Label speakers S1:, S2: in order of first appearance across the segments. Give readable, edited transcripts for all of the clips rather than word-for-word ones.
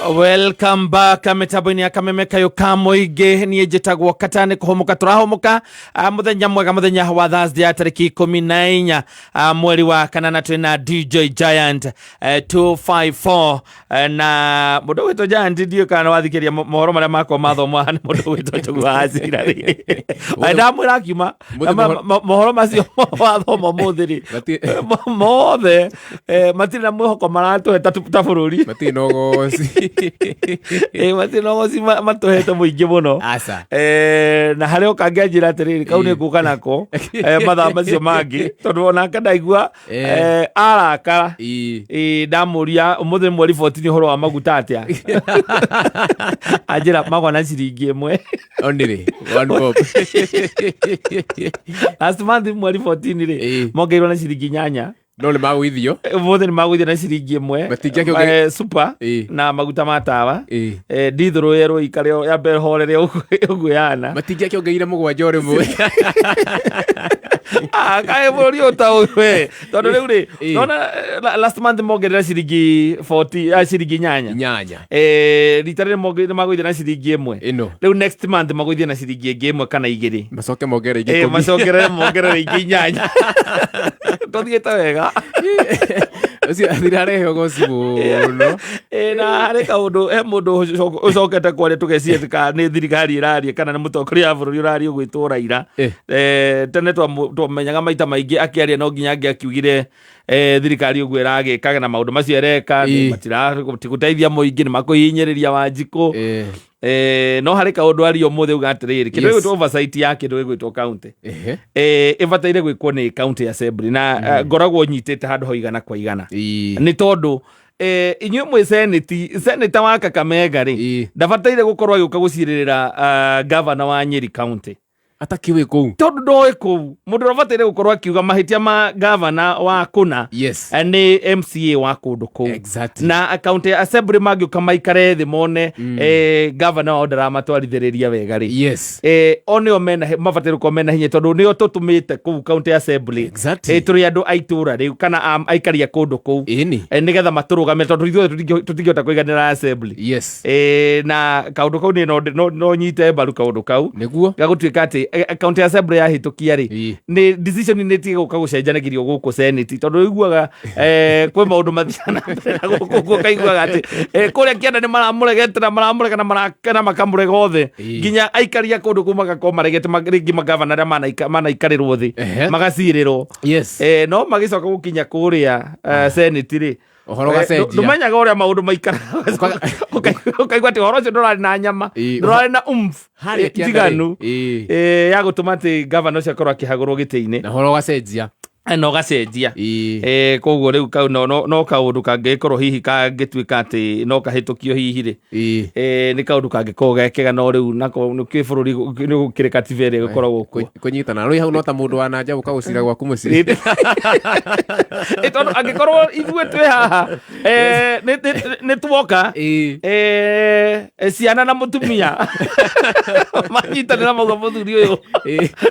S1: Welcome back mitambo-ini ya kameme kayo ka muingi nie njitagwo Katane kuhomoka turahomoka muthenya mwega muthenya wa Thursday ya tariki 14 mweri wa kanana twina DJ Giant 254 na mundu wito Giant ndio kana wathikiria mohoro maria makwa mathomwa ni mundu wito Njugua Azira ri ndamwira akiuma mohoro macio wathoma muthiri mothe matiri na mwihoko maratuhe ta bururi
S2: matiri nogoci
S1: matinogoci matuhete muingi muno na hario kangenjira atiriri kau ni nguka nako mathaa macio mangi tondu ona kadaigua arakara ndamuria umuthi mweri 14 horo wa maguta atia anjira magwa na ciringi imwe
S2: onire one pop
S1: last month mweri 14 ri mongeirwo na ciringi 8
S2: no le magwithio
S1: umuthi ni magwithio na ciringi imwe super na maguta matawa ndithuru yero ikare ya mbere horere ugu yana
S2: matingia kiongeire mugwanja ore mwe
S1: kae bori utawe tondu riu ri nona last month mongerera ciringi 40 ciringi nyanya ritare mongerera magwithio na ciringi imwe riu next month magwithio na ciringi ingi imwe kana igiri
S2: macoke mongerera ingi
S1: mongerera ingi nyanya tothiete wega
S2: ucio athirarehe goci muno
S1: na hari kaundu mundu ucokete kwaria tugecia ka ni thirikari iraria kana ni mutongoria wa bururi uraria gwitwo Raila tene twamenyaga maita maingi akiaria no nginya akiugire thirikari uguo iragikaga na maundu macio ereka matira guteithia muingi ni makuhinyiriria Wanjiku no hari kaundu ari umuthi uga atiriri kindu gwitwo oversight ya kindu gwitwo county ibataire gwikwo ni county assembly na ngoragwo nyitite handu hoigana kwa igana ni tondu inyuĩ mwĩ seneta wa Kakamega ri ndabataire gukorwo agiuka guciririra governor wa Nyeri county
S2: atakiwe kou
S1: tondu ndoe kou mundu ndabataire gukorwo akiuga mahitia ma governor wa kuna ni MCA wa kundu kou na county assembly magiuka maikare thi mone governor odera matwarithiriria wega ri onio mena mabataire ko mena hinya tondu nio tutumite kou county assembly turi andu aitura riu kana aikaria kundu kou nigetha maturugame tondu ithuĩ tutingihota kuiganira assembly na kaundu kou no nyite mbaru kaundu kau
S2: niguo
S1: gagutuika ati county assembly ya hitukia ri ni decision ni tige guka gucenjanagirio guku senate tondu iguaga kwe maundu mathiana guku kaiguaga ati kuria kianda ni maramuregete na maramurega na marakena makamurega othe nginya aikaria kundu kuma ko maregete maringi magavana ra manaikarirwo thi magacirirwo no magicoka gukinya kuria senate ri
S2: ohoro gacenjia
S1: ndumenyaga uria maundu maikara ukaigua ati horo cio ndurari na nyama ndurari na tiganu ya gutuma ati governor cio akorwo akihagurwo giti-ini
S2: na horo gacenjia
S1: no gacenjia koguo riu kau no kaundu kangikorwo hihi kangituika ati no kahitukio hihi ri ni kaundu kangikorwo gekega no riu nako ni bururi ni gukirika tiveri gukorwo
S2: kunyitana rui hau no ta mundu wa nanja guka gucira gwaku muciri
S1: tondu angikorwo ithuĩ twi haha ni tuoka ciana na mutumia manyitanĩra mauga muthuri uyu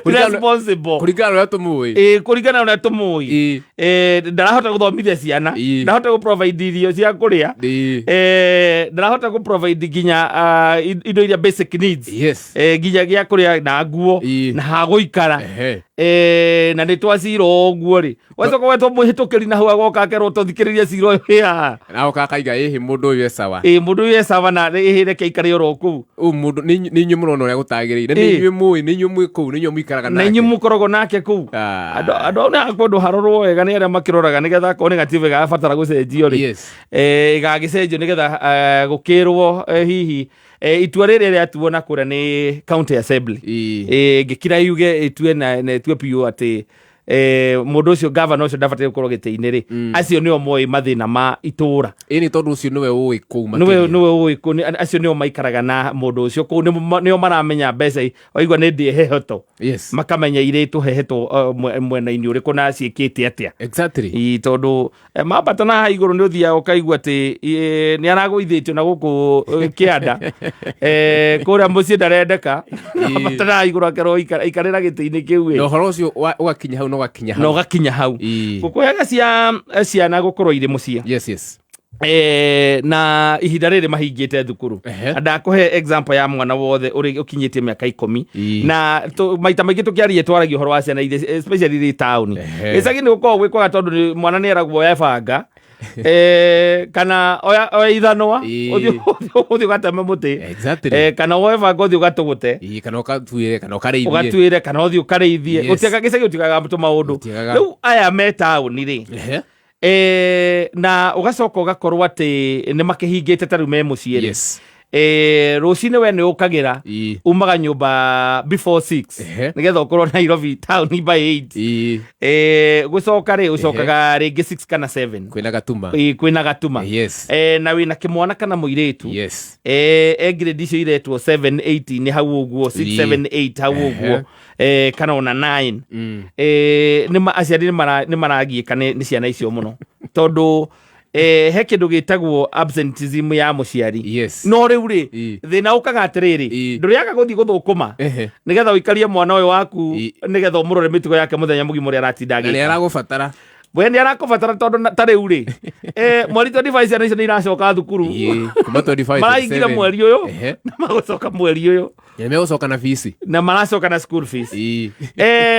S1: responsible
S2: kuringana na uria tumui
S1: kuringana na tumui ndarahota guthomithia ciana ndarahota gu provide irio cia kuria ndarahota gu provide ginya indo iria basic needs ginya gia kuria na nguo na ha guikara na ni twacira uguo ri wacoka wetwo muhitukiri na hau agoka akerwo tuthikiririe cira ya
S2: na ukakaiga hihi mundu uyu esawa
S1: mundu uyu esawa na reke ikare oro ku
S2: mundu ni nyu muno uria gutagirire ni nyu mwi ku ni nyu mwikaraga nake
S1: na nyu mukorogwo nake ku andu na kundu harorwo wega ni aria makiroraga nigetha ko ni gative ga batara gucenjio ri igagicenjio nigetha gukirwo hihi itua rĩrĩa rĩatuo na kũrĩa nĩ county assembly ngĩkira yuge itue na itue piu ati mundu ucio governor ucio ndabataire gukorwo giti-ini ri acio nio moi mathina ma itura
S2: ni tondu ucio niwe ui kuu
S1: niwe ui kuu acio nio maikaraga na mundu ucio kuu nio maramenya mbeca oigwa ni ndi hehoto makamenya iritu hehetwo mwena-ini uriku na ciikite atia tondu mambata na iguru ni uthia ukaigua ati ni aragũithĩtio na guku kianda kuria mucii ndarendeka mambata iguru akerwo ikarĩra gĩtĩ-inĩ kĩu
S2: no horo ucio ugakinya hau
S1: no gakinya hau gukuhega ciana gukorwo iri mucii na ihinda rĩrĩ mahingĩte thukuru. Ndakuhe example ya mwana wothe ũrĩ ũkinyĩtie mĩaka 10 na maita maingĩ tũkĩaria twaragia ũhoro wa ciana especially town. Icagi nĩ gũkoragwo gwĩkwaga tondũ mwana nĩ eragwo ebanga kana oya ithanwa ũthiĩ ũgateme mũtĩ kana woe banga ũthiĩ ũgatũgũte
S2: kana ũkatuĩre
S1: kana ũthiĩ ũkarĩithie gĩcagi ũtigaga tũmaũndũ. Rĩu aya me taũni-rĩ na ũgacoka ũgakorwo atĩ nĩ makĩhingĩte tarĩu me mũciĩ-rĩ rũcinĩ we nĩ ũkagĩra umaga nyũmba before 6 nĩgetha ũkorwo Nairobi town by 8 gũcoka-rĩ ũcokaga rĩngĩ 6 kana 7 kwĩna gatuma na wĩna kĩmwana kana mũirĩtu grade icio iretwo 7 8 nĩ hau ũguo 6 7 8 hau ũguo kana ona 9 aciari nĩ maragiĩka nĩ ciana icio mũno tondũ he kĩndũ gĩtagwo absenteeism ya mũciari no rĩu-rĩ thĩna ũkaga atĩrĩrĩ ndũrĩaga gũthiĩ gũthũkũma nĩgetha ũikarie mwana ũyũ waku nĩgetha ũmũrore mĩtugo yake mũthenya mũgima ũrĩa aratinda agĩka.
S2: Nĩ aragũbatara
S1: we nĩ arakũbatara tondũ ta rĩu-rĩ mweri 25 ciana icio nĩ iracoka thukuru maraingire mweri ũyũ na magũcoka mweri ũyũ
S2: megũcoka na fees
S1: na maracoka na school fees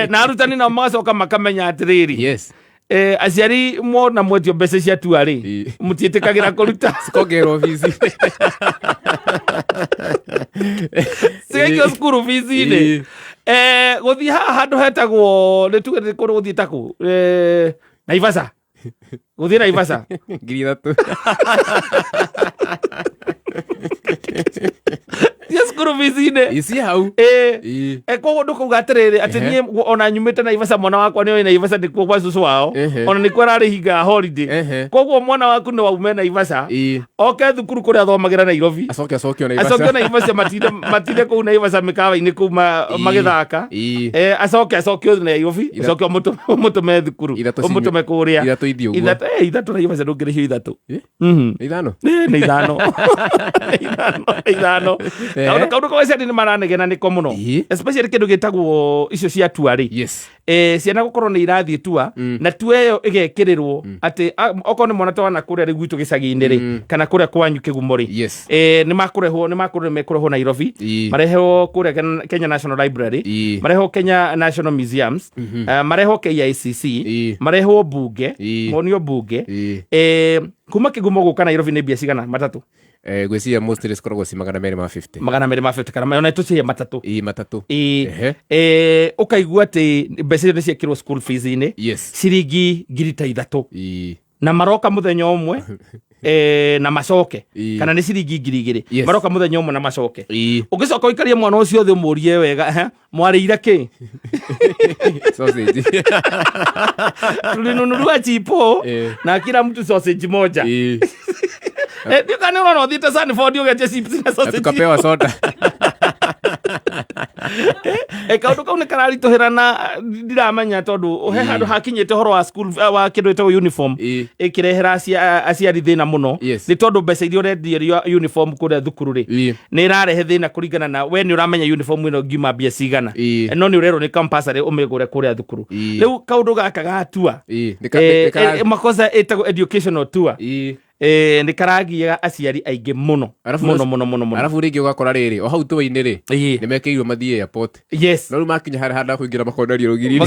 S1: na arutani nao magacoka makamenya atĩrĩrĩ aciari mona mwetio mbeca cia tua-rĩ mũtiĩtĩkagĩra kũruta
S2: cikongerwo fees
S1: cigaikio school fees-inĩ gũthiĩ haha handũ hetagwo nĩ tuge nĩ kũrĩ gũthiĩ takũ Naivasha gũthiĩ Naivasha
S2: 3,000
S1: school fees-inĩ
S2: ici hau
S1: koguo ndũkauga atĩrĩrĩ atĩ niĩ ona nyumĩte Naivasha mwana wakwa nĩ oĩ Naivasha nĩkuo gwa cũcũ wao ona nĩkuo ararĩhinga holiday koguo mwana waku no aume Naivasha oke thukuru kũrĩa athomagĩra Nairobi acokio Naivasha matinde kũu Naivasha mĩkawa-inĩ kũu magĩthaka acokio Nairobi acokio mũtũme thukuru ũmũtũme kũrĩa ithatũ Naivasha ndũngĩrĩhio ithatũ nĩ ithano kaundu kwa ciana nĩ maranegena nĩko mũno especially kĩndũ gĩtagwo icio cia tua-rĩ ciana gũkorwo nĩ irathiĩ tua na tua ĩyo ĩgekĩrĩrwo atĩ okorwo nĩ mwana ta wana kũrĩa rĩ gwitũ gĩcagi-inĩ-rĩ kana kũrĩa kwanyu Kĩgumo-rĩ nĩ makũrehwo Nairobi marehwo kũrĩa Kenya National Library marehwo Kenya National Museums marehwo KICC marehwo bunge monio bunge kuma Kĩgumo gũka Nairobi nĩ mbia cigana matatũ
S2: gwĩciria mostly cikoragwo ci 250
S1: kana ona tũcihe matatũ ũkaigua atĩ mbeca nĩ ciekĩrwo school fees-inĩ ciringi 3,000 na maroka mũthenya ũmwe na macoke kana nĩ ciringi 2,000 maroka mũthenya ũmwe na macoke ũgĩcoka ũikarie mwana ũcio thĩ ũmũrie wega mwarĩire kĩ
S2: sausage
S1: tulinunua chipo na kila mtu sausage moja ndio kana unaona ũthiĩte Sanford ũgetia chips na sausage
S2: tukapewa soda
S1: kaundu kau nĩ kararitũhĩra na ndiramenya tondũ he handũ hakinyĩte ũhoro wa school wa kĩndũ gĩtagwo uniform ĩkĩrehera aciari thĩna mũno nĩ tondũ mbeca iria ũrendia uniform kũrĩa thukuru-rĩ nĩ ĩrarehe thĩna kũringana na we nĩ ũramenya uniform ĩno ngiuma mbia cigana no nĩ ũrerwo nĩ compulsory ũmĩgũre kũrĩa thukuru. Rĩu kaundu gaka gatua makosa ĩtagwo educational tour nĩ karagia aciari aingĩ mũno mũno.
S2: Arabu rĩngĩ ũgakora rĩrĩ o hau tũwa-inĩ-rĩ nĩ mekĩirwo mathiĩ airport no rĩu makinya harĩa handũ ha kũingĩra makonerio rũgiri-inĩ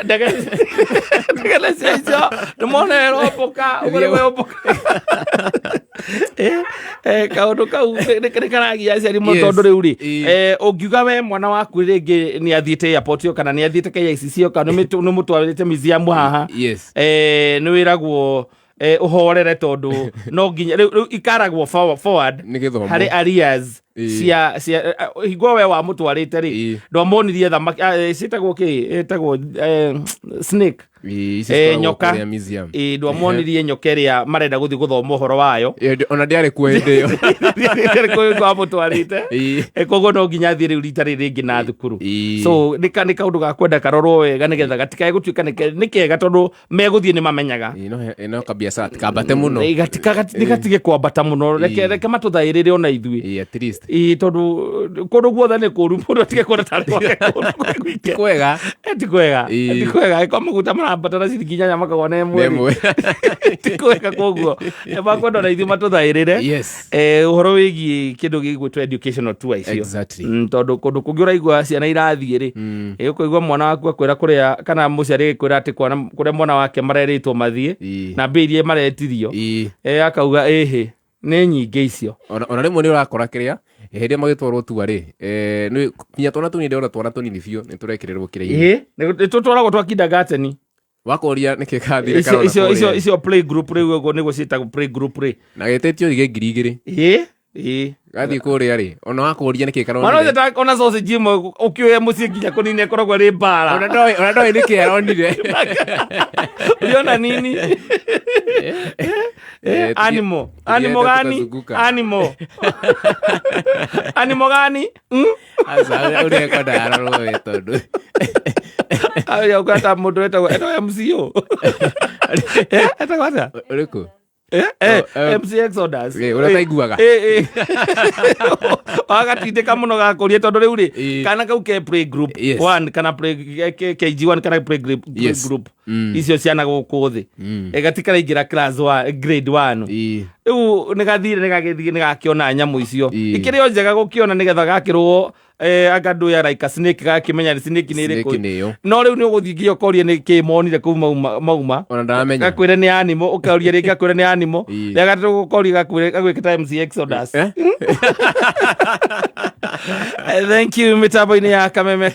S1: ndege ciacio nĩ mona ĩrombũka kaũndũ kau nĩ karagia aciari mũno tondũ rĩu-rĩ ũngiuga we mwana waku rĩngĩ nĩ athiĩte airport ĩyo kana nĩ athiĩte KICC kana nĩ mũtwarĩte museum haha nĩ wĩragwo ũhorere tondũ no nginya rĩu ikaragwo forward harĩ arrears cia hingo we wa mũtwarĩte-rĩ ndwamonirie thamaki ciĩtagwo kĩ ĩtagwo snake nyoka ndwamwonirie nyoka ĩrĩa marenda gũthiĩ gũthoma ũhoro wayo
S2: ona ndĩarĩ kuo hĩndĩ ĩyo
S1: amũtwarĩte koguo no nginya thiĩ rĩu rita rĩrĩ rĩngĩ na thukuru so nĩ kaũndũ ga kwenda karorwo wega nĩgetha gatikae gũtuĩka nĩ kega tondũ megũthiĩ nĩ mamenyaga
S2: no kabiacara tikambate mũno
S1: gatige kwambata mũno reke matũthaĩrĩre ona ithuĩ tondũ kũndũ guothe nĩ kũru mũndũ atige kuona tarĩ gwake
S2: ti kwega
S1: ti kwega kwa maguta marabatara ciringi 8 makagwa na ĩmwe ti kwega koguo makwenda ona ithuĩ matũthaĩrĩre ũhoro wĩgiĩ kĩndũ gĩgwĩtwo educational tour icio tondũ kũndũ kũngĩ ũraigua ciana irathiĩ-rĩ ũkũigua mwana waku akwĩra kũrĩa kana mũciari agĩkwĩra atĩ kũrĩa mwana wake marerĩtwo mathiĩ na mbia iria maretirio akauga ĩhĩ nĩ nyingĩ icio
S2: ona rĩmwe nĩ ũrakora kĩrĩa hĩndĩ magĩtwarwo tua-rĩ kinya twana tũnini ndĩrona twana tũnini biũ nĩ tũrekĩrĩrwo kĩrĩa-inĩ
S1: nĩ tũtwaragwo twa kindergarten
S2: wakoria nĩ kĩkathire karona
S1: kũrĩa icio play group rĩu ũguo nĩguo ciĩtagwo play group rĩ
S2: na gĩtĩtio thigĩ 2,000 gathiĩ kũrĩa-rĩ ona wakoria nĩ kĩkaronire
S1: ona sausage imwe ũkĩoya mũciĩ nginya kũnini ĩkoragwo ĩrĩ mbara
S2: ona ndoĩ nĩ kĩaronire
S1: uliona nini animal gani animal gani
S2: asa ũrĩa ndarorwo we tondũ
S1: ukata mũndũ etagwo MCO etagwo atĩa
S2: ũrĩkũ
S1: MC Exodus
S2: ũrataiguaga
S1: wagatindĩka mũno gakũrie tondũ rĩu rĩ kana kau ke play group 1 kana KG1 kana play group icio ciana gũkũ thĩ gatikaraingĩra class 1 grade 1 rĩu nĩ gakĩona nyamũ icio ikĩrĩ o njega gũkĩona nĩgetha gakĩrwo agandũ ya like a snake gakĩmenya snake nĩ ĩrĩkũ no rĩu nĩ ũgũthiĩ nginya ũkoria nĩ kĩmonire kũu mauma gakwĩre nĩ animal ũkaũria rĩngĩ gakwĩre nĩ animal rĩa gatatũ gũkoria gagwĩkĩta MC Exodus thank you mĩtambo-inĩ ya Kameme.